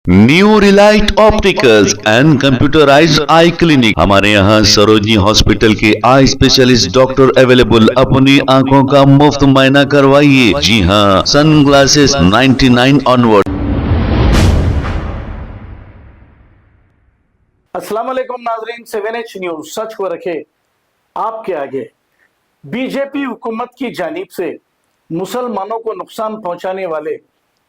New Relight opticals and computerised I clinic. हमारे यहाँ Sarojini hospital के आई स्पेशलिस्ट डॉक्टर अवेलेबल। अपनी आंखों का मुफ्त मुआयना करवाइए। जी हाँ, सन ग्लासेस 99 ऑनवर्ड। अस्सलाम वालेकुम नाजरीन, 7H न्यूज सच को रखे आपके आगे। बीजेपी हुकूमत की जानिब से मुसलमानों को नुकसान पहुंचाने वाले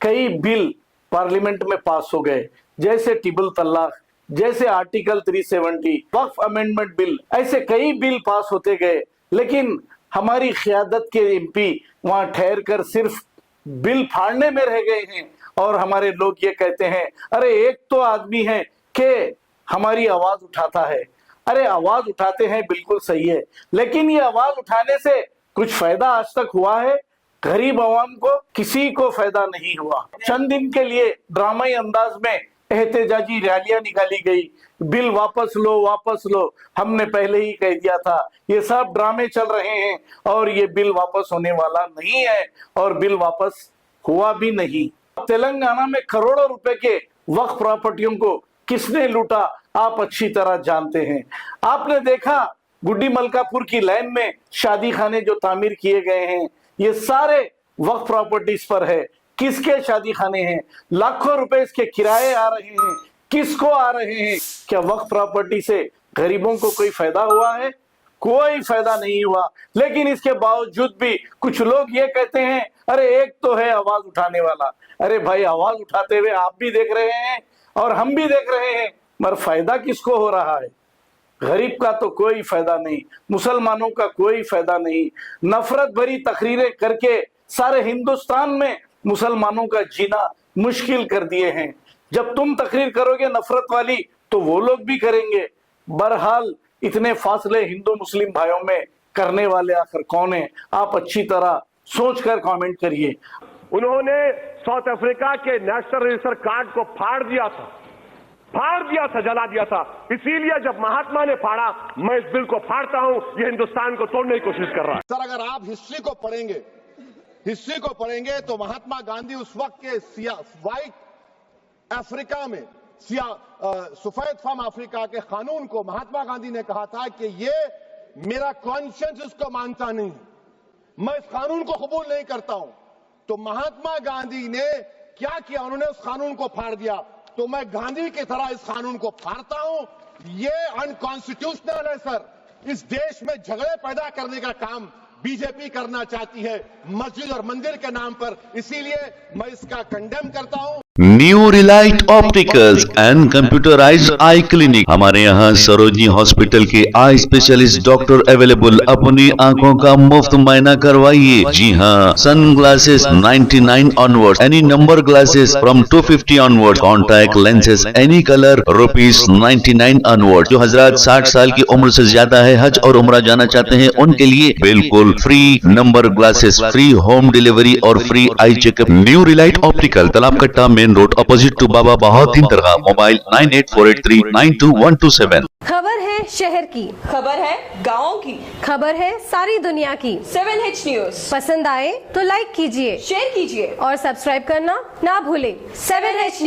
कई बिल पार्लियामेंट में पास हो गए, जैसे टिबल तलाक, जैसे आर्टिकल 370, वक्फ अमेंडमेंट बिल, ऐसे कई बिल पास होते गए। लेकिन हमारी क़यादत के एमपी वहां ठहर कर सिर्फ बिल फाड़ने में रह गए हैं। और हमारे लोग ये कहते हैं, अरे एक तो आदमी है कि हमारी आवाज उठाता है। अरे आवाज उठाते हैं, बिल्कुल सही है, लेकिन ये आवाज उठाने से कुछ फायदा आज तक हुआ है? गरीब आवाम को किसी को फायदा नहीं हुआ। चंद दिन के लिए ड्रामाई अंदाज में एहतजाजी रैलियां निकाली गई, बिल वापस लो वापस लो। हमने पहले ही कह दिया था ये सब ड्रामे चल रहे हैं और ये बिल वापस होने वाला नहीं है, और बिल वापस हुआ भी नहीं। तेलंगाना में करोड़ों रुपए के वक्फ प्रॉपर्टियों को किसने लूटा आप अच्छी तरह जानते हैं। आपने देखा गुड्डी मलकापुर की लाइन में शादी खाने जो तामीर किए गए हैं, ये सारे वक्फ प्रॉपर्टीज पर है। किसके शादी खाने हैं? लाखों रुपए इसके किराए आ रहे हैं। किसको आ रहे हैं? क्या वक्फ प्रॉपर्टी से गरीबों को कोई फायदा हुआ है? कोई फायदा नहीं हुआ। लेकिन इसके बावजूद भी कुछ लोग ये कहते हैं, अरे एक तो है आवाज उठाने वाला। अरे भाई, आवाज उठाते हुए आप भी देख रहे हैं और हम भी देख रहे हैं, मगर फायदा किसको हो रहा है? गरीब का तो कोई फायदा नहीं, मुसलमानों का कोई फायदा नहीं। नफरत भरी तकरीरें करके सारे हिंदुस्तान में मुसलमानों का जीना मुश्किल कर दिए हैं। जब तुम तकरीर करोगे नफरत वाली तो वो लोग भी करेंगे। बहरहाल इतने फासले हिंदू मुस्लिम भाइयों में करने वाले आखिर कौन है? आप अच्छी तरह सोचकर कमेंट करिए। उन्होंने साउथ अफ्रीका के नेशनल रजिस्टर कार्ड को फाड़ दिया था, जला दिया था। इसीलिए जब महात्मा ने फाड़ा, मैं इस बिल को फाड़ता हूं। ये हिंदुस्तान को तोड़ने की कोशिश कर रहा है। सर, अगर आप हिस्ट्री को पढ़ेंगे तो महात्मा गांधी उस वक्त के व्हाइट अफ्रीका में सफेद फार्म अफ्रीका के कानून को महात्मा गांधी ने कहा था कि ये मेरा कॉन्शियंस इसको मानता नहीं, मैं इस कानून को कबूल नहीं करता हूं। तो महात्मा गांधी ने क्या किया? उन्होंने उस कानून को फाड़ दिया। तो मैं गांधी की तरह इस कानून को फाड़ता हूं। ये अनकॉन्स्टिट्यूशनल है सर। इस देश में झगड़े पैदा करने का काम बीजेपी करना चाहती है मस्जिद और मंदिर के नाम पर, इसीलिए मैं इसका कंडेम करता हूं। New Relight opticals and computerised I clinic. हमारे यहाँ सरोजनी हॉस्पिटल के आई स्पेशलिस्ट डॉक्टर अवेलेबल। अपनी आंखों का मुफ्त मुआयना करवाइए। जी हाँ, sun glasses 99 onward, any number glasses from 250 onward, contact lenses any colour ₹99 onward. जो हजरात 60 साल की उम्र से ज्यादा है, हज और उम्रा जाना चाहते हैं, उनके लिए बिल्कुल free number glasses, free home delivery और free eye checkup. New relight optical, Talab Katta, main road, opposite to Baba Bahauddin Dargah. Mobile 9848392127। खबर है शहर की, खबर है गाँव की, खबर है सारी दुनिया की। 7H न्यूज पसंद आए तो लाइक कीजिए, शेयर कीजिए और सब्सक्राइब करना ना भूलें। 7H news.